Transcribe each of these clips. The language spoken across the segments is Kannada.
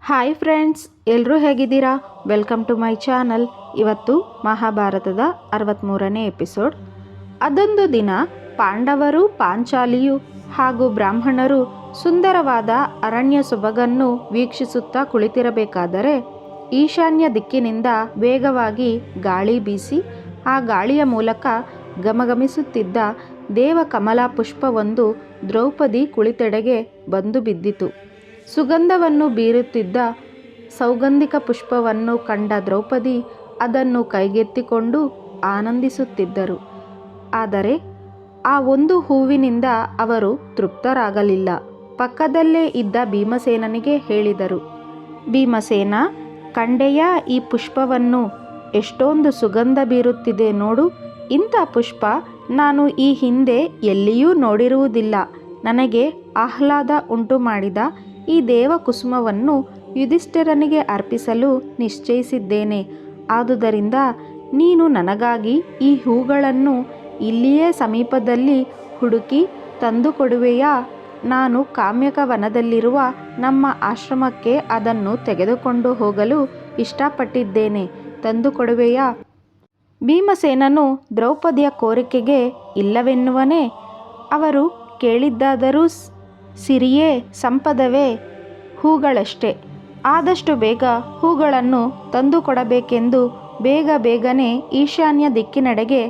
ಹಾಯ್ ಫ್ರೆಂಡ್ಸ್, ಎಲ್ಲರೂ ಹೇಗಿದ್ದೀರಾ? Welcome to my channel. ಇವತ್ತು ಮಹಾಭಾರತದ 63ನೇ ಎಪಿಸೋಡ್. ಅದೊಂದು ದಿನ ಪಾಂಡವರು, ಪಾಂಚಾಲಿಯು ಹಾಗೂ ಬ್ರಾಹ್ಮಣರು ಸುಂದರವಾದ ಅರಣ್ಯ ಸೊಬಗನ್ನು ವೀಕ್ಷಿಸುತ್ತಾ ಕುಳಿತಿರಬೇಕಾದರೆ ಈಶಾನ್ಯ ದಿಕ್ಕಿನಿಂದ ವೇಗವಾಗಿ ಗಾಳಿ ಬೀಸಿ ಆ ಗಾಳಿಯ ಮೂಲಕ ಗಮಗಮಿಸುತ್ತಿದ್ದ ದೇವಕಮಲ ಪುಷ್ಪವೊಂದು ದ್ರೌಪದಿ ಕುಳಿತೆಡೆಗೆ ಬಂದು ಬಿದ್ದಿತು. ಸುಗಂಧವನ್ನು ಬೀರುತ್ತಿದ್ದ ಸೌಗಂಧಿಕ ಪುಷ್ಪವನ್ನು ಕಂಡ ದ್ರೌಪದಿ ಅದನ್ನು ಕೈಗೆತ್ತಿಕೊಂಡು ಆನಂದಿಸುತ್ತಿದ್ದರು. ಆದರೆ ಆ ಒಂದು ಹೂವಿನಿಂದ ಅವರು ತೃಪ್ತರಾಗಲಿಲ್ಲ. ಪಕ್ಕದಲ್ಲೇ ಇದ್ದ ಭೀಮಸೇನನಿಗೆ ಹೇಳಿದರು, ಭೀಮಸೇನ, ಕಂಡೆಯ ಈ ಪುಷ್ಪವನ್ನು? ಎಷ್ಟೊಂದು ಸುಗಂಧ ಬೀರುತ್ತಿದೆ ನೋಡು. ಇಂಥ ಪುಷ್ಪ ನಾನು ಈ ಹಿಂದೆ ಎಲ್ಲಿಯೂ ನೋಡಿರುವುದಿಲ್ಲ. ನನಗೆ ಆಹ್ಲಾದ ಉಂಟು ಮಾಡಿದ ಈ ದೇವಕುಸುಮವನ್ನು ಯುಧಿಷ್ಠಿರನಿಗೆ ಅರ್ಪಿಸಲು ನಿಶ್ಚಯಿಸಿದ್ದೇನೆ. ಆದುದರಿಂದ ನೀನು ನನಗಾಗಿ ಈ ಹೂಗಳನ್ನು ಇಲ್ಲಿಯೇ ಸಮೀಪದಲ್ಲಿ ಹುಡುಕಿ ತಂದುಕೊಡುವೆಯಾ? ನಾನು ಕಾಮ್ಯಕ ವನದಲ್ಲಿರುವ ನಮ್ಮ ಆಶ್ರಮಕ್ಕೆ ಅದನ್ನು ತೆಗೆದುಕೊಂಡು ಹೋಗಲು ಇಷ್ಟಪಟ್ಟಿದ್ದೇನೆ. ತಂದುಕೊಡುವೆಯಾ? ಭೀಮಸೇನನು ದ್ರೌಪದಿಯ ಕೋರಿಕೆಗೆ ಇಲ್ಲವೆನ್ನುವನೇ? ಅವರು ಕೇಳಿದ್ದಾದರೂ ಸಿರಿಯೇ, ಸಂಪದವೇ, ಹೂಗಳಷ್ಟೇ. ಆದಷ್ಟು ಬೇಗ ಹೂಗಳನ್ನು ತಂದುಕೊಡಬೇಕೆಂದು ಬೇಗನೆ ಈಶಾನ್ಯ ದಿಕ್ಕಿನೆಡೆಗೆ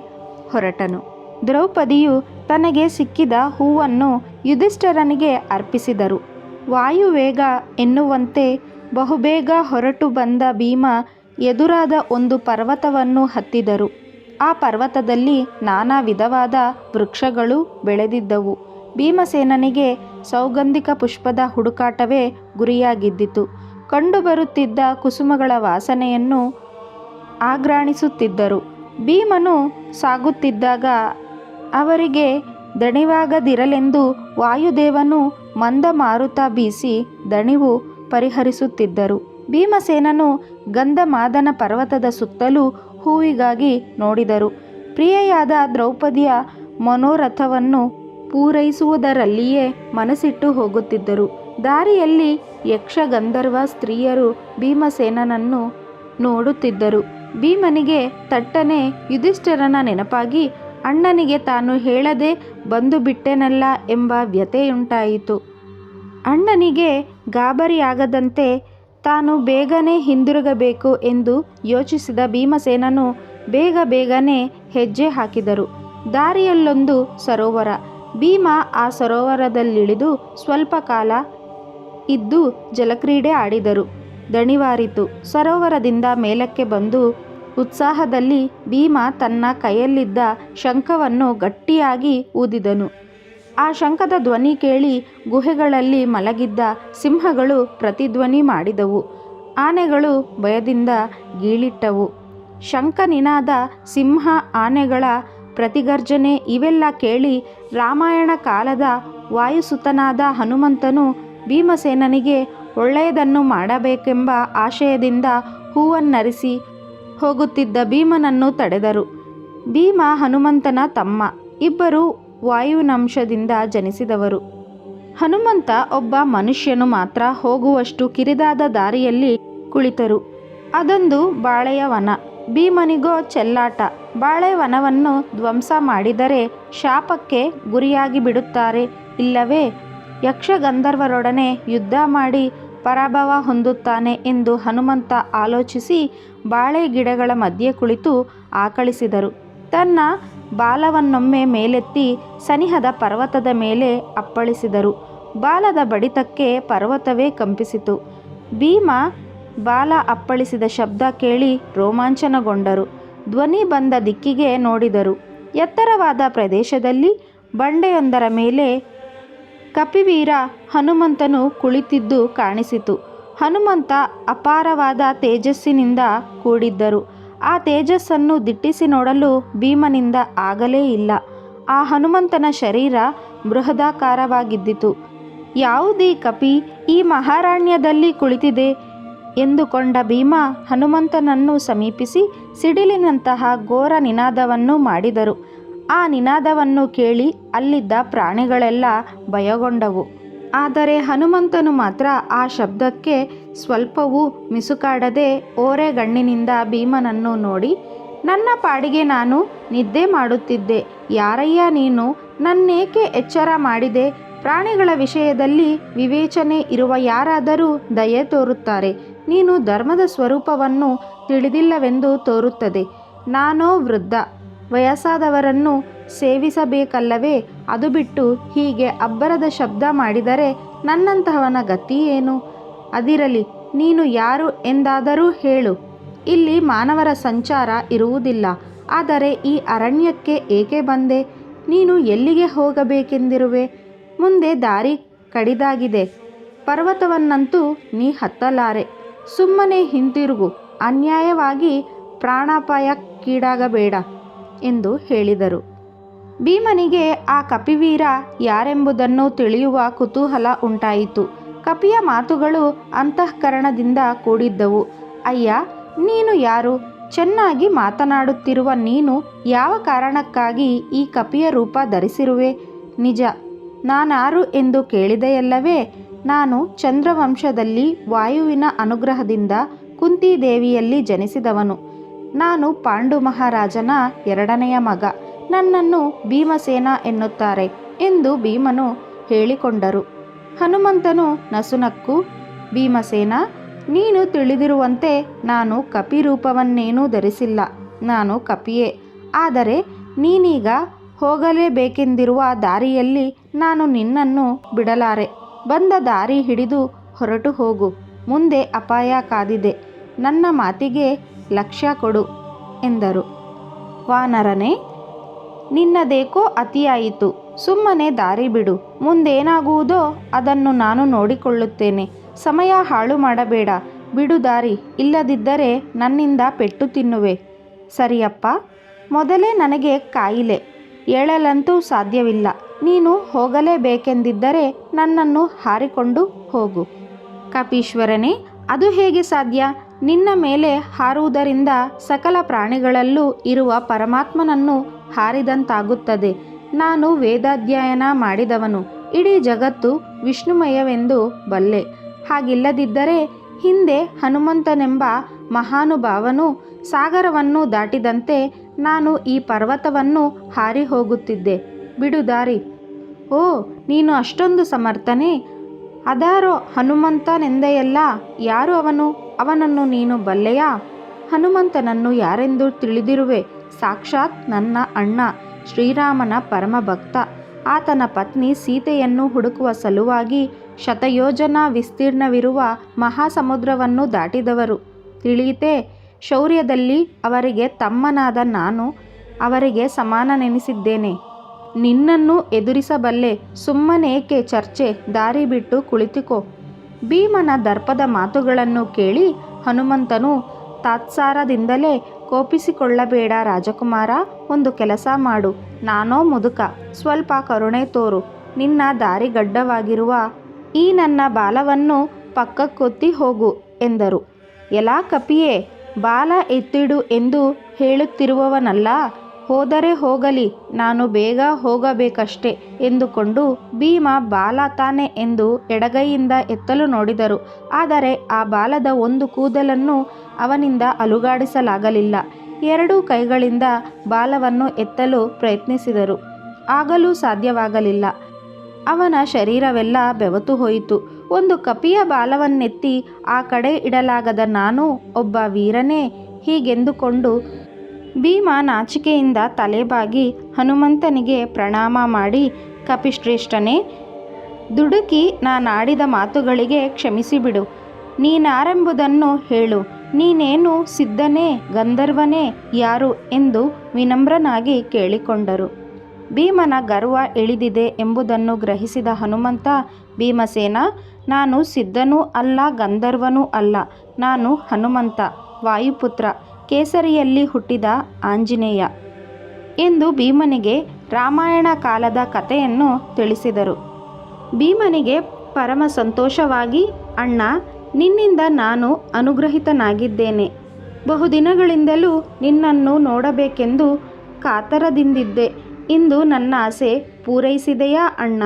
ಹೊರಟನು. ದ್ರೌಪದಿಯು ತನಗೆ ಸಿಕ್ಕಿದ ಹೂವನ್ನು ಯುಧಿಷ್ಠಿರನಿಗೆ ಅರ್ಪಿಸಿದರು. ವಾಯುವೇಗ ಎನ್ನುವಂತೆ ಬಹುಬೇಗ ಹೊರಟು ಬಂದ ಭೀಮ ಎದುರಾದ ಒಂದು ಪರ್ವತವನ್ನು ಹತ್ತಿದರು. ಆ ಪರ್ವತದಲ್ಲಿ ನಾನಾ ವಿಧವಾದ ವೃಕ್ಷಗಳು ಬೆಳೆದಿದ್ದವು. ಭೀಮಸೇನನಿಗೆ ಸೌಗಂಧಿಕ ಪುಷ್ಪದ ಹುಡುಕಾಟವೇ ಗುರಿಯಾಗಿದ್ದಿತು. ಕಂಡುಬರುತ್ತಿದ್ದ ಕುಸುಮಗಳ ವಾಸನೆಯನ್ನು ಆಘ್ರಾಣಿಸುತ್ತಿದ್ದರು. ಭೀಮನು ಸಾಗುತ್ತಿದ್ದಾಗ ಅವರಿಗೆ ದಣಿವಾಗದಿರಲೆಂದು ವಾಯುದೇವನು ಮಂದ ಮಾರುತ ಬೀಸಿ ದಣಿವು ಪರಿಹರಿಸುತ್ತಿದ್ದರು. ಭೀಮಸೇನನು ಗಂಧಮಾದನ ಪರ್ವತದ ಸುತ್ತಲೂ ಹೂವಿಗಾಗಿ ನೋಡಿದರು. ಪ್ರಿಯೆಯಾದ ದ್ರೌಪದಿಯ ಮನೋರಥವನ್ನು ಪೂರೈಸುವುದರಲ್ಲಿಯೇ ಮನಸ್ಸಿಟ್ಟು ಹೋಗುತ್ತಿದ್ದರು. ದಾರಿಯಲ್ಲಿ ಯಕ್ಷ ಗಂಧರ್ವ ಸ್ತ್ರೀಯರು ಭೀಮಸೇನನನ್ನು ನೋಡುತ್ತಿದ್ದರು. ಭೀಮನಿಗೆ ತಟ್ಟನೆ ಯುಧಿಷ್ಠಿರನ ನೆನಪಾಗಿ ಅಣ್ಣನಿಗೆ ತಾನು ಹೇಳದೆ ಬಂದು ಬಿಟ್ಟೆನಲ್ಲ ಎಂಬ ವ್ಯಥೆಯುಂಟಾಯಿತು. ಅಣ್ಣನಿಗೆ ಗಾಬರಿಯಾಗದಂತೆ ತಾನು ಬೇಗನೆ ಹಿಂದಿರುಗಬೇಕು ಎಂದು ಯೋಚಿಸಿದ ಭೀಮಸೇನನು ಬೇಗನೆ ಹೆಜ್ಜೆ ಹಾಕಿದರು. ದಾರಿಯಲ್ಲೊಂದು ಸರೋವರ. ಭೀಮ ಆ ಸರೋವರದಲ್ಲಿಳಿದು ಸ್ವಲ್ಪ ಕಾಲ ಇದ್ದು ಜಲಕ್ರೀಡೆ ಆಡಿದರು. ದಣಿವಾರಿತು. ಸರೋವರದಿಂದ ಮೇಲಕ್ಕೆ ಬಂದು ಉತ್ಸಾಹದಲ್ಲಿ ಭೀಮ ತನ್ನ ಕೈಯಲ್ಲಿದ್ದ ಶಂಖವನ್ನು ಗಟ್ಟಿಯಾಗಿ ಊದಿದನು. ಆ ಶಂಖದ ಧ್ವನಿ ಕೇಳಿ ಗುಹೆಗಳಲ್ಲಿ ಮಲಗಿದ್ದ ಸಿಂಹಗಳು ಪ್ರತಿಧ್ವನಿ ಮಾಡಿದವು. ಆನೆಗಳು ಭಯದಿಂದ ಗೀಳಿಟ್ಟವು. ಶಂಖ ನಿನಾದ, ಸಿಂಹ, ಆನೆಗಳ ಪ್ರತಿಗರ್ಜನೆ ಇವೆಲ್ಲ ಕೇಳಿ ರಾಮಾಯಣ ಕಾಲದ ವಾಯುಸುತನಾದ ಹನುಮಂತನು ಭೀಮಸೇನನಿಗೆ ಒಳ್ಳೆಯದನ್ನು ಮಾಡಬೇಕೆಂಬ ಆಶಯದಿಂದ ಹೂವನ್ನರಿಸಿ ಹೋಗುತ್ತಿದ್ದ ಭೀಮನನ್ನು ತಡೆದರು. ಭೀಮ ಹನುಮಂತನ ತಮ್ಮ. ಇಬ್ಬರು ವಾಯುವಿನಂಶದಿಂದ ಜನಿಸಿದವರು. ಹನುಮಂತ ಒಬ್ಬ ಮನುಷ್ಯನು ಮಾತ್ರ ಹೋಗುವಷ್ಟು ಕಿರಿದಾದ ದಾರಿಯಲ್ಲಿ ಕುಳಿತರು. ಅದೊಂದು ಬಾಳೆಯ ವನ. ಭೀಮನಿಗೋ ಚೆಲ್ಲಾಟ. ಬಾಳೆವನವನ್ನು ಧ್ವಂಸ ಮಾಡಿದರೆ ಶಾಪಕ್ಕೆ ಗುರಿಯಾಗಿ ಬಿಡುತ್ತಾರೆ, ಇಲ್ಲವೇ ಯಕ್ಷಗಂಧರ್ವರೊಡನೆ ಯುದ್ಧ ಮಾಡಿ ಪರಾಭವ ಹೊಂದುತ್ತಾನೆ ಎಂದು ಹನುಮಂತ ಆಲೋಚಿಸಿ ಬಾಳೆ ಗಿಡಗಳ ಮಧ್ಯೆ ಕುಳಿತು ಆಕಳಿಸಿದರು. ತನ್ನ ಬಾಲವನ್ನೊಮ್ಮೆ ಮೇಲೆತ್ತಿ ಸನಿಹದ ಪರ್ವತದ ಮೇಲೆ ಅಪ್ಪಳಿಸಿದರು. ಬಾಲದ ಬಡಿತಕ್ಕೆ ಪರ್ವತವೇ ಕಂಪಿಸಿತು. ಭೀಮ ಬಾಲ ಅಪ್ಪಳಿಸಿದ ಶಬ್ದ ಕೇಳಿ ರೋಮಾಂಚನಗೊಂಡರು. ಧ್ವನಿ ಬಂದ ದಿಕ್ಕಿಗೆ ನೋಡಿದರು. ಎತ್ತರವಾದ ಪ್ರದೇಶದಲ್ಲಿ ಬಂಡೆಯೊಂದರ ಮೇಲೆ ಕಪಿವೀರ ಹನುಮಂತನು ಕುಳಿತಿದ್ದು ಕಾಣಿಸಿತು. ಹನುಮಂತ ಅಪಾರವಾದ ತೇಜಸ್ಸಿನಿಂದ ಕೂಡಿದ್ದರು. ಆ ತೇಜಸ್ಸನ್ನು ದಿಟ್ಟಿಸಿ ನೋಡಲು ಭೀಮನಿಂದ ಆಗಲೇ ಇಲ್ಲ. ಆ ಹನುಮಂತನ ಶರೀರ ಬೃಹದಾಕಾರವಾಗಿದ್ದಿತು. ಯಾವುದೀ ಕಪಿ ಈ ಮಹಾರಣ್ಯದಲ್ಲಿ ಕುಳಿತಿದೆ ಎಂದುಕೊಂಡ ಭೀಮ ಹನುಮಂತನನ್ನು ಸಮೀಪಿಸಿ ಸಿಡಿಲಿನಂತಹ ಘೋರ ನಿನಾದವನ್ನು ಮಾಡಿದರು. ಆ ನಿನಾದವನ್ನು ಕೇಳಿ ಅಲ್ಲಿದ್ದ ಪ್ರಾಣಿಗಳೆಲ್ಲ ಭಯಗೊಂಡವು. ಆದರೆ ಹನುಮಂತನು ಮಾತ್ರ ಆ ಶಬ್ದಕ್ಕೆ ಸ್ವಲ್ಪವೂ ಮಿಸುಕಾಡದೆ ಓರೆಗಣ್ಣಿನಿಂದ ಭೀಮನನ್ನು ನೋಡಿ, ನನ್ನ ಪಾಡಿಗೆ ನಾನು ನಿದ್ದೆ ಮಾಡುತ್ತಿದ್ದೆ, ಯಾರಯ್ಯ ನೀನು, ನನ್ನೇಕೆ ಎಚ್ಚರ ಮಾಡಿದೆ? ಪ್ರಾಣಿಗಳ ವಿಷಯದಲ್ಲಿ ವಿವೇಚನೆ ಇರುವ ಯಾರಾದರೂ ದಯೆ ತೋರುತ್ತಾರೆ. ನೀನು ಧರ್ಮದ ಸ್ವರೂಪವನ್ನು ತಿಳಿದಿಲ್ಲವೆಂದು ತೋರುತ್ತದೆ. ನಾನೋ ವೃದ್ಧ, ವಯಸ್ಸಾದವರನ್ನು ಸೇವಿಸಬೇಕಲ್ಲವೇ? ಅದು ಬಿಟ್ಟು ಹೀಗೆ ಅಬ್ಬರದ ಶಬ್ದ ಮಾಡಿದರೆ ನನ್ನಂತಹವನ ಗತಿ ಏನು? ಅದಿರಲಿ, ನೀನು ಯಾರು ಎಂದಾದರೂ ಹೇಳು. ಇಲ್ಲಿ ಮಾನವರ ಸಂಚಾರ ಇರುವುದಿಲ್ಲ. ಆದರೆ ಈ ಅರಣ್ಯಕ್ಕೆ ಏಕೆ ಬಂದೆ? ನೀನು ಎಲ್ಲಿಗೆ ಹೋಗಬೇಕೆಂದಿರುವೆ? ಮುಂದೆ ದಾರಿ ಕಡಿದಾಗಿದೆ. ಪರ್ವತವನ್ನಂತೂ ನೀ ಹತ್ತಲಾರೆ. ಸುಮ್ಮನೆ ಹಿಂತಿರುಗು. ಅನ್ಯಾಯವಾಗಿ ಪ್ರಾಣಾಪಾಯಕ್ಕೀಡಾಗಬೇಡ ಎಂದು ಹೇಳಿದರು. ಭೀಮನಿಗೆ ಆ ಕಪಿವೀರ ಯಾರೆಂಬುದನ್ನು ತಿಳಿಯುವ ಕುತೂಹಲ ಉಂಟಾಯಿತು. ಕಪಿಯ ಮಾತುಗಳು ಅಂತಃಕರಣದಿಂದ ಕೂಡಿದ್ದವು. ಅಯ್ಯ, ನೀನು ಯಾರು? ಚೆನ್ನಾಗಿ ಮಾತನಾಡುತ್ತಿರುವ ನೀನು ಯಾವ ಕಾರಣಕ್ಕಾಗಿ ಈ ಕಪಿಯ ರೂಪ ಧರಿಸಿರುವೆ? ನಿಜ, ನಾನಾರು ಎಂದು ಕೇಳಿದೆಯಲ್ಲವೇ? ನಾನು ಚಂದ್ರವಂಶದಲ್ಲಿ ವಾಯುವಿನ ಅನುಗ್ರಹದಿಂದ ಕುಂತಿದೇವಿಯಲ್ಲಿ ಜನಿಸಿದವನು. ನಾನು ಪಾಂಡು ಮಹಾರಾಜನ ಎರಡನೆಯ ಮಗ. ನನ್ನನ್ನು ಭೀಮಸೇನ ಎನ್ನುತ್ತಾರೆ ಎಂದು ಭೀಮನು ಹೇಳಿಕೊಂಡರು. ಹನುಮಂತನು ನಸುನಕ್ಕು, ಭೀಮಸೇನ, ನೀನು ತಿಳಿದಿರುವಂತೆ ನಾನು ಕಪಿ ರೂಪವನ್ನೇನೂ ಧರಿಸಿಲ್ಲ. ನಾನು ಕಪಿಯೇ. ಆದರೆ ನೀನೀಗ ಹೋಗಲೇಬೇಕೆಂದಿರುವ ದಾರಿಯಲ್ಲಿ ನಾನು ನಿನ್ನನ್ನು ಬಿಡಲಾರೆ. ಬಂದ ದಾರಿ ಹಿಡಿದು ಹೊರಟು ಹೋಗು. ಮುಂದೆ ಅಪಾಯ ಕಾದಿದೆ. ನನ್ನ ಮಾತಿಗೆ ಲಕ್ಷ್ಯ ಕೊಡು ಎಂದರು. ವಾನರನೇ, ನಿನ್ನದೇಕೋ ಅತಿಯಾಯಿತು. ಸುಮ್ಮನೆ ದಾರಿ ಬಿಡು. ಮುಂದೇನಾಗುವುದೋ ಅದನ್ನು ನಾನು ನೋಡಿಕೊಳ್ಳುತ್ತೇನೆ. ಸಮಯ ಹಾಳು ಮಾಡಬೇಡ. ಬಿಡು ದಾರಿ. ಇಲ್ಲದಿದ್ದರೆ ನನ್ನಿಂದ ಪೆಟ್ಟು ತಿನ್ನುವೆ. ಸರಿಯಪ್ಪ. ಮೊದಲೇ ನನಗೆ ಕಾಯಿಲೆ. ಏಳಲಂತೂ ಸಾಧ್ಯವಿಲ್ಲ. ನೀನು ಹೋಗಲೇಬೇಕೆಂದಿದ್ದರೆ ನನ್ನನ್ನು ಹಾರಿಕೊಂಡು ಹೋಗು. ಕಪೀಶ್ವರನೇ, ಅದು ಹೇಗೆ ಸಾಧ್ಯ? ನಿನ್ನ ಮೇಲೆ ಹಾರುವುದರಿಂದ ಸಕಲ ಪ್ರಾಣಿಗಳಲ್ಲೂ ಇರುವ ಪರಮಾತ್ಮನನ್ನು ಹಾರಿದಂತಾಗುತ್ತದೆ. ನಾನು ವೇದಾಧ್ಯಯನ ಮಾಡಿದವನು. ಇಡೀ ಜಗತ್ತು ವಿಷ್ಣುಮಯವೆಂದು ಬಲ್ಲೆ. ಹಾಗಿಲ್ಲದಿದ್ದರೆ ಹಿಂದೆ ಹನುಮಂತನೆಂಬ ಮಹಾನುಭಾವನು ಸಾಗರವನ್ನು ದಾಟಿದಂತೆ ನಾನು ಈ ಪರ್ವತವನ್ನು ಹಾರಿ ಹೋಗುತ್ತಿದ್ದೆ. ಬಿಡು ದಾರಿ. ಓ, ನೀನು ಅಷ್ಟೊಂದು ಸಮರ್ಥನೇ? ಅದಾರೋ ಹನುಮಂತನೆಂದೆಯಲ್ಲ. ಯಾರು ಅವನು? ಅವನನ್ನು ನೀನು ಬಲ್ಲೆಯಾ? ಹನುಮಂತನನ್ನು ಯಾರೆಂದು ತಿಳಿದಿರುವೆ. ಸಾಕ್ಷಾತ್ ನನ್ನ ಅಣ್ಣ ಶ್ರೀರಾಮನ ಪರಮಭಕ್ತ. ಆತನ ಪತ್ನಿ ಸೀತೆಯನ್ನು ಹುಡುಕುವ ಸಲುವಾಗಿ ಶತಯೋಜನ ವಿಸ್ತೀರ್ಣವಿರುವ ಮಹಾಸಮುದ್ರವನ್ನು ದಾಟಿದವರು. ತಿಳಿಯಿತೆ? ಶೌರ್ಯದಲ್ಲಿ ಅವರಿಗೆ ತಮ್ಮನಾದ ನಾನು ಅವರಿಗೆ ಸಮಾನನೆನಿಸಿದ್ದೇನೆ. ನಿನ್ನನ್ನು ಎದುರಿಸಬಲ್ಲೆ. ಸುಮ್ಮನೇಕೆ ಚರ್ಚೆ? ದಾರಿ ಬಿಟ್ಟು ಕುಳಿತುಕೋ. ಭೀಮನ ದರ್ಪದ ಮಾತುಗಳನ್ನು ಕೇಳಿ ಹನುಮಂತನು ತಾತ್ಸಾರದಿಂದಲೇ, ಕೋಪಿಸಿಕೊಳ್ಳಬೇಡ ರಾಜಕುಮಾರ. ಒಂದು ಕೆಲಸ ಮಾಡು. ನಾನೋ ಮುದುಕ. ಸ್ವಲ್ಪ ಕರುಣೆ ತೋರು. ನಿನ್ನ ದಾರಿಗಡ್ಡವಾಗಿರುವ ಈ ನನ್ನ ಬಾಲವನ್ನು ಪಕ್ಕಕ್ಕೊತ್ತಿ ಹೋಗು ಎಂದರು. ಎಲಾ ಕಪಿಯೇ, ಬಾಲ ಎತ್ತಿಡು ಎಂದು ಹೇಳುತ್ತಿರುವವನಲ್ಲ. ಹೋದರೆ ಹೋಗಲಿ, ನಾನು ಬೇಗ ಹೋಗಬೇಕಷ್ಟೆ ಎಂದುಕೊಂಡು ಭೀಮ ಬಾಲ ತಾನೆ ಎಂದು ಎಡಗೈಯಿಂದ ಎತ್ತಲು ನೋಡಿದರು. ಆದರೆ ಆ ಬಾಲದ ಒಂದು ಕೂದಲನ್ನು ಅವನಿಂದ ಅಲುಗಾಡಿಸಲಾಗಲಿಲ್ಲ. ಎರಡೂ ಕೈಗಳಿಂದ ಬಾಲವನ್ನು ಎತ್ತಲು ಪ್ರಯತ್ನಿಸಿದರು. ಆಗಲೂ ಸಾಧ್ಯವಾಗಲಿಲ್ಲ. ಅವನ ಶರೀರವೆಲ್ಲ ಬೆವತು ಹೋಯಿತು. ಒಂದು ಕಪಿಯ ಬಾಲವನ್ನೆತ್ತಿ ಆ ಕಡೆ ಇಡಲಾಗದ ನಾನು ಒಬ್ಬ ವೀರನೇ? ಹೀಗೆಂದುಕೊಂಡು ಭೀಮ ನಾಚಿಕೆಯಿಂದ ತಲೆಬಾಗಿ ಹನುಮಂತನಿಗೆ ಪ್ರಣಾಮ ಮಾಡಿ, ಕಪಿಶ್ರೇಷ್ಠನೇ, ದುಡುಕಿ ನಾನಾಡಿದ ಮಾತುಗಳಿಗೆ ಕ್ಷಮಿಸಿಬಿಡು. ನೀನಾರೆಂಬುದನ್ನು ಹೇಳು. ನೀನೇನು ಸಿದ್ಧನೇ, ಗಂಧರ್ವನೇ, ಯಾರು ಎಂದು ವಿನಮ್ರನಾಗಿ ಕೇಳಿಕೊಂಡರು. ಭೀಮನ ಗರ್ವ ಇಳಿದಿದೆ ಎಂಬುದನ್ನು ಗ್ರಹಿಸಿದ ಹನುಮಂತ, ಭೀಮಸೇನ, ನಾನು ಸಿದ್ಧನೂ ಅಲ್ಲ, ಗಂಧರ್ವನೂ ಅಲ್ಲ. ನಾನು ಹನುಮಂತ, ವಾಯುಪುತ್ರ, ಕೇಸರಿಯಲ್ಲಿ ಹುಟ್ಟಿದ ಆಂಜನೇಯ ಎಂದು ಭೀಮನಿಗೆ ರಾಮಾಯಣ ಕಾಲದ ಕಥೆಯನ್ನು ತಿಳಿಸಿದರು. ಭೀಮನಿಗೆ ಪರಮ ಸಂತೋಷವಾಗಿ, ಅಣ್ಣ, ನಿನ್ನಿಂದ ನಾನು ಅನುಗ್ರಹಿತನಾಗಿದ್ದೇನೆ. ಬಹುದಿನಗಳಿಂದಲೂ ನಿನ್ನನ್ನು ನೋಡಬೇಕೆಂದು ಕಾತರದಿಂದಿದ್ದೆ. ಇಂದು ನನ್ನ ಆಸೆ ಪೂರೈಸಿದೆಯಾ ಅಣ್ಣ?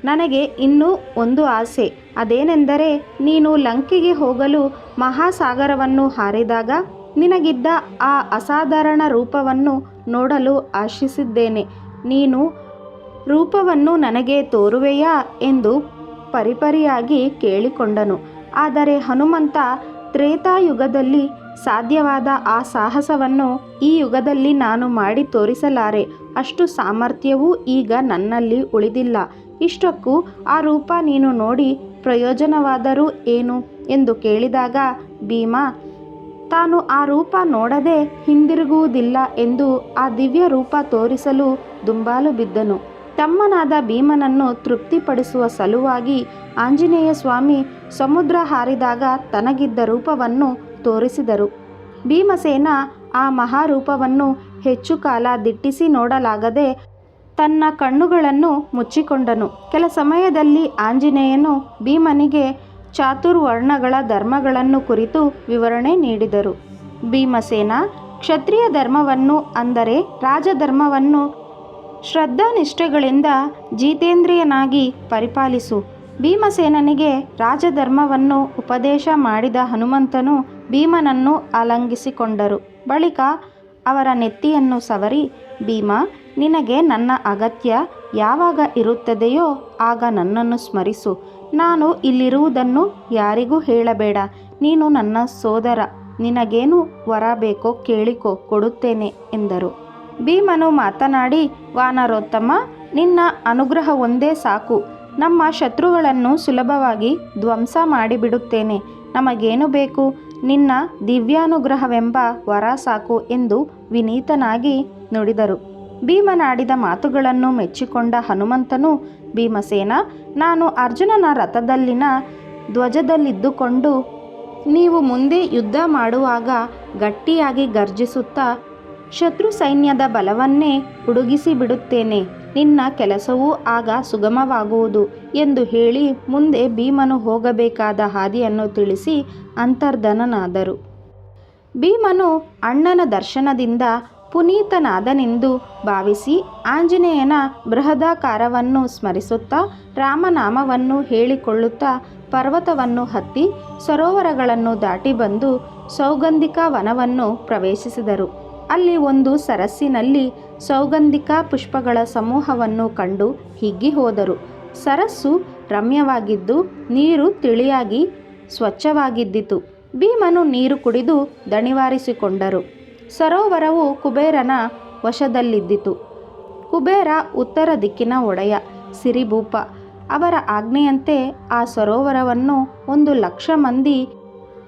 ನನಗೆ ಇನ್ನೂ ಒಂದು ಆಸೆ. ಅದೇನೆಂದರೆ ನೀನು ಲಂಕೆಗೆ ಹೋಗಲು ಮಹಾಸಾಗರವನ್ನು ಹಾರಿದಾಗ ನಿನಗಿದ್ದ ಆ ಅಸಾಧಾರಣ ರೂಪವನ್ನು ನೋಡಲು ಆಶಿಸಿದ್ದೇನೆ. ನೀನು ರೂಪವನ್ನು ನನಗೆ ತೋರುವೆಯಾ ಎಂದು ಪರಿಪರಿಯಾಗಿ ಕೇಳಿಕೊಂಡನು. ಆದರೆ ಹನುಮಂತ ತ್ರೇತಾಯುಗದಲ್ಲಿ ಸಾಧ್ಯವಾದ ಆ ಸಾಹಸವನ್ನು ಈ ಯುಗದಲ್ಲಿ ನಾನು ಮಾಡಿ ತೋರಿಸಲಾರೆ. ಅಷ್ಟು ಸಾಮರ್ಥ್ಯವೂ ಈಗ ನನ್ನಲ್ಲಿ ಉಳಿದಿಲ್ಲ. ಇಷ್ಟಕ್ಕೂ ಆ ರೂಪ ನೀನು ನೋಡಿ ಪ್ರಯೋಜನವಾದರೂ ಏನು ಎಂದು ಕೇಳಿದಾಗ ಭೀಮ ತಾನು ಆ ರೂಪ ನೋಡದೆ ಹಿಂದಿರುಗುವುದಿಲ್ಲ ಎಂದು ಆ ದಿವ್ಯ ರೂಪ ತೋರಿಸಲು ದುಂಬಾಲು ಬಿದ್ದನು. ತಮ್ಮನಾದ ಭೀಮನನ್ನು ತೃಪ್ತಿಪಡಿಸುವ ಸಲುವಾಗಿ ಆಂಜನೇಯ ಸ್ವಾಮಿ ಸಮುದ್ರ ಹಾರಿದಾಗ ತನಗಿದ್ದ ರೂಪವನ್ನು ತೋರಿಸಿದರು. ಭೀಮಸೇನ ಆ ಮಹಾರೂಪವನ್ನು ಹೆಚ್ಚು ಕಾಲ ದಿಟ್ಟಿಸಿ ನೋಡಲಾಗದೆ ತನ್ನ ಕಣ್ಣುಗಳನ್ನು ಮುಚ್ಚಿಕೊಂಡನು. ಕೆಲ ಸಮಯದಲ್ಲಿ ಆಂಜನೇಯನು ಭೀಮನಿಗೆ ಚಾತುರ್ವರ್ಣಗಳ ಧರ್ಮಗಳನ್ನು ಕುರಿತು ವಿವರಣೆ ನೀಡಿದರು. ಭೀಮಸೇನ, ಕ್ಷತ್ರಿಯ ಧರ್ಮವನ್ನು ಅಂದರೆ ರಾಜಧರ್ಮವನ್ನು ಶ್ರದ್ಧಾನಿಷ್ಠೆಗಳಿಂದ ಜಿತೇಂದ್ರಿಯನಾಗಿ ಪರಿಪಾಲಿಸು. ಭೀಮಸೇನನಿಗೆ ರಾಜಧರ್ಮವನ್ನು ಉಪದೇಶ ಮಾಡಿದ ಹನುಮಂತನು ಭೀಮನನ್ನು ಆಲಿಂಗಿಸಿಕೊಂಡರು. ಬಳಿಕ ಅವರ ನೆತ್ತಿಯನ್ನು ಸವರಿ, ಭೀಮ, ನಿನಗೆ ನನ್ನ ಅಗತ್ಯ ಯಾವಾಗ ಇರುತ್ತದೆಯೋ ಆಗ ನನ್ನನ್ನು ಸ್ಮರಿಸು. ನಾನು ಇಲ್ಲಿರುವುದನ್ನು ಯಾರಿಗೂ ಹೇಳಬೇಡ. ನೀನು ನನ್ನ ಸೋದರ. ನಿನಗೇನು ವರ ಬೇಕೋ ಕೇಳಿಕೋ, ಕೊಡುತ್ತೇನೆ ಎಂದರು. ಭೀಮನು ಮಾತನಾಡಿ, ವಾನರೋತ್ತಮ, ನಿನ್ನ ಅನುಗ್ರಹ ಒಂದೇ ಸಾಕು. ನಮ್ಮ ಶತ್ರುಗಳನ್ನು ಸುಲಭವಾಗಿ ಧ್ವಂಸ ಮಾಡಿಬಿಡುತ್ತೇನೆ. ನಮಗೇನು ಬೇಕು? ನಿನ್ನ ದಿವ್ಯಾನುಗ್ರಹವೆಂಬ ವರ ಸಾಕು ಎಂದು ವಿನೀತನಾಗಿ ನುಡಿದರು. ಭೀಮನಾಡಿದ ಮಾತುಗಳನ್ನು ಮೆಚ್ಚಿಕೊಂಡ ಹನುಮಂತನು, ಭೀಮಸೇನ, ನಾನು ಅರ್ಜುನನ ರಥದಲ್ಲಿನ ಧ್ವಜದಲ್ಲಿದ್ದುಕೊಂಡು ನೀವು ಮುಂದೆ ಯುದ್ಧ ಮಾಡುವಾಗ ಗಟ್ಟಿಯಾಗಿ ಗರ್ಜಿಸುತ್ತಾ ಶತ್ರು ಸೈನ್ಯದ ಬಲವನ್ನೇ ಉಡುಗಿಸಿ ಬಿಡುತ್ತೇನೆ. ನಿನ್ನ ಕೆಲಸವೂ ಆಗ ಸುಗಮವಾಗುವುದು ಎಂದು ಹೇಳಿ ಮುಂದೆ ಭೀಮನು ಹೋಗಬೇಕಾದ ಹಾದಿಯನ್ನು ತಿಳಿಸಿ ಅಂತರ್ಧನನಾದರು. ಭೀಮನು ಅಣ್ಣನ ದರ್ಶನದಿಂದ ಪುನೀತನಾದನೆಂದು ಭಾವಿಸಿ ಆಂಜನೇಯನ ಬೃಹದಾಕಾರವನ್ನು ಸ್ಮರಿಸುತ್ತಾ ರಾಮನಾಮವನ್ನು ಹೇಳಿಕೊಳ್ಳುತ್ತಾ ಪರ್ವತವನ್ನು ಹತ್ತಿ ಸರೋವರಗಳನ್ನು ದಾಟಿ ಬಂದು ಸೌಗಂಧಿಕ ವನವನ್ನು ಪ್ರವೇಶಿಸಿದರು. ಅಲ್ಲಿ ಒಂದು ಸರಸ್ಸಿನಲ್ಲಿ ಸೌಗಂಧಿಕ ಪುಷ್ಪಗಳ ಸಮೂಹವನ್ನು ಕಂಡು ಹಿಗ್ಗಿ ಹೋದರು. ಸರಸ್ಸು ರಮ್ಯವಾಗಿದ್ದು ನೀರು ತಿಳಿಯಾಗಿ ಸ್ವಚ್ಛವಾಗಿದ್ದಿತು. ಭೀಮನು ನೀರು ಕುಡಿದು ದಣಿವಾರಿಸಿಕೊಂಡರು. ಸರೋವರವು ಕುಬೇರನ ವಶದಲ್ಲಿದ್ದಿತು. ಕುಬೇರ ಉತ್ತರ ದಿಕ್ಕಿನ ಒಡೆಯ, ಸಿರಿಭೂಪ. ಅವರ ಆಜ್ಞೆಯಂತೆ ಆ ಸರೋವರವನ್ನು 1,00,000 ಮಂದಿ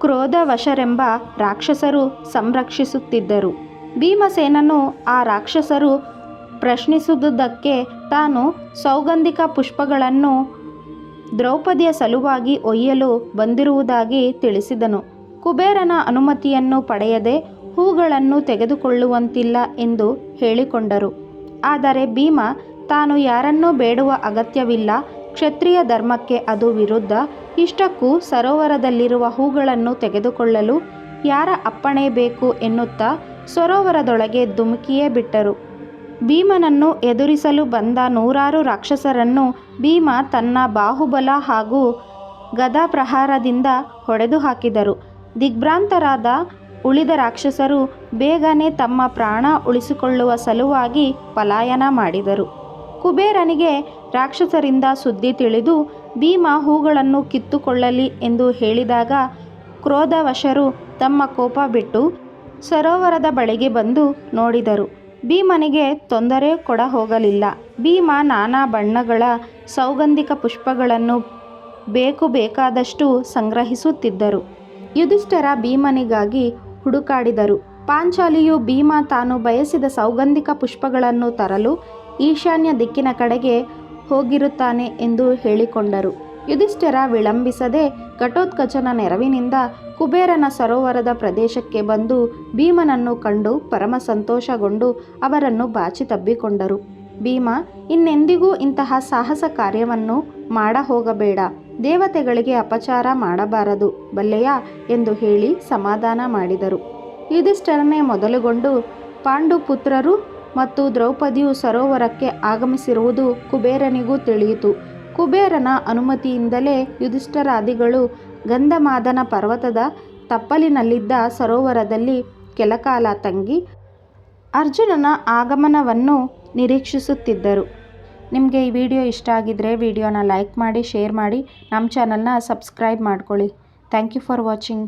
ಕ್ರೋಧವಶರೆಂಬ ರಾಕ್ಷಸರು ಸಂರಕ್ಷಿಸುತ್ತಿದ್ದರು. ಭೀಮಸೇನನು ಆ ರಾಕ್ಷಸರು ಪ್ರಶ್ನಿಸುವುದಕ್ಕೆ ತಾನು ಸೌಗಂಧಿಕ ಪುಷ್ಪಗಳನ್ನು ದ್ರೌಪದಿಯ ಸಲುವಾಗಿ ಒಯ್ಯಲು ಬಂದಿರುವುದಾಗಿ ತಿಳಿಸಿದನು. ಕುಬೇರನ ಅನುಮತಿಯನ್ನು ಪಡೆಯದೆ ಹೂಗಳನ್ನು ತೆಗೆದುಕೊಳ್ಳುವಂತಿಲ್ಲ ಎಂದು ಹೇಳಿಕೊಂಡರು. ಆದರೆ ಭೀಮ ತಾನು ಯಾರನ್ನೂ ಬೇಡುವ ಅಗತ್ಯವಿಲ್ಲ, ಕ್ಷತ್ರಿಯ ಧರ್ಮಕ್ಕೆ ಅದು ವಿರುದ್ಧ. ಇಷ್ಟಕ್ಕೂ ಸರೋವರದಲ್ಲಿರುವ ಹೂಗಳನ್ನು ತೆಗೆದುಕೊಳ್ಳಲು ಯಾರ ಅಪ್ಪಣೆ ಬೇಕು ಎನ್ನುತ್ತಾ ಸರೋವರದೊಳಗೆ ಧುಮುಕಿಯೇ ಬಿಟ್ಟರು. ಭೀಮನನ್ನು ಎದುರಿಸಲು ಬಂದ 100 ರಾಕ್ಷಸರನ್ನು ಭೀಮ ತನ್ನ ಬಾಹುಬಲ ಹಾಗೂ ಗದಾಪ್ರಹಾರದಿಂದ ಹೊಡೆದು ಹಾಕಿದರು. ದಿಗ್ಭ್ರಾಂತರಾದ ಉಳಿದ ರಾಕ್ಷಸರು ಬೇಗನೆ ತಮ್ಮ ಪ್ರಾಣ ಉಳಿಸಿಕೊಳ್ಳುವ ಸಲುವಾಗಿ ಪಲಾಯನ ಮಾಡಿದರು. ಕುಬೇರನಿಗೆ ರಾಕ್ಷಸರಿಂದ ಸುದ್ದಿ ತಿಳಿದು ಭೀಮ ಹೂಗಳನ್ನು ಕಿತ್ತುಕೊಳ್ಳಲಿ ಎಂದು ಹೇಳಿದಾಗ ಕ್ರೋಧವಶರು ತಮ್ಮ ಕೋಪ ಬಿಟ್ಟು ಸರೋವರದ ಬಳಿಗೆ ಬಂದು ನೋಡಿದರು. ಭೀಮನಿಗೆ ತೊಂದರೆ ಕೊಡ ಹೋಗಲಿಲ್ಲ. ಭೀಮ ನಾನಾ ಬಣ್ಣಗಳ ಸೌಗಂಧಿಕ ಪುಷ್ಪಗಳನ್ನು ಬೇಕಾದಷ್ಟು ಸಂಗ್ರಹಿಸುತ್ತಿದ್ದರು. ಯುಧಿಷ್ಠಿರ ಭೀಮನಿಗಾಗಿ ಹುಡುಕಾಡಿದರು. ಪಾಂಚಾಲಿಯು ಭೀಮ ತಾನು ಬಯಸಿದ ಸೌಗಂಧಿಕ ಪುಷ್ಪಗಳನ್ನು ತರಲು ಈಶಾನ್ಯ ದಿಕ್ಕಿನ ಕಡೆಗೆ ಹೋಗಿರುತ್ತಾನೆ ಎಂದು ಹೇಳಿಕೊಂಡರು. ಯುಧಿಷ್ಠಿರ ವಿಳಂಬಿಸದೆ ಘಟೋತ್ಕಚನ ನೆರವಿನಿಂದ ಕುಬೇರನ ಸರೋವರದ ಪ್ರದೇಶಕ್ಕೆ ಬಂದು ಭೀಮನನ್ನು ಕಂಡು ಪರಮ ಸಂತೋಷಗೊಂಡು ಅವರನ್ನು ಬಾಚಿ ತಬ್ಬಿಕೊಂಡರು. ಭೀಮ, ಇನ್ನೆಂದಿಗೂ ಇಂತಹ ಸಾಹಸ ಕಾರ್ಯವನ್ನು ಮಾಡ ಹೋಗಬೇಡ. ದೇವತೆಗಳಿಗೆ ಅಪಚಾರ ಮಾಡಬಾರದು, ಬಲ್ಲೆಯಾ ಎಂದು ಹೇಳಿ ಸಮಾಧಾನ ಮಾಡಿದರು. ಯುಧಿಷ್ಠಿರನೇ ಮೊದಲುಗೊಂಡು ಪಾಂಡುಪುತ್ರರು ಮತ್ತು ದ್ರೌಪದಿಯು ಸರೋವರಕ್ಕೆ ಆಗಮಿಸಿರುವುದು ಕುಬೇರನಿಗೂ ತಿಳಿಯಿತು. ಕುಬೇರನ ಅನುಮತಿಯಿಂದಲೇ ಯುಧಿಷ್ಠಿರಾದಿಗಳು ಗಂಧಮಾದನ ಪರ್ವತದ ತಪ್ಪಲಿನಲ್ಲಿದ್ದ ಸರೋವರದಲ್ಲಿ ಕೆಲಕಾಲ ತಂಗಿ ಅರ್ಜುನನ ಆಗಮನವನ್ನು ನಿರೀಕ್ಷಿಸುತ್ತಿದ್ದರು. ನಿಮಗೆ ಈ ವಿಡಿಯೋ ಇಷ್ಟ ಆಗಿದ್ದರೆ ವಿಡಿಯೋನ ಲೈಕ್ ಮಾಡಿ, ಶೇರ್ ಮಾಡಿ, ನಮ್ಮ ಚಾನಲ್ನ ಸಬ್ಸ್ಕ್ರೈಬ್ ಮಾಡ್ಕೊಳ್ಳಿ. Thank you for watching.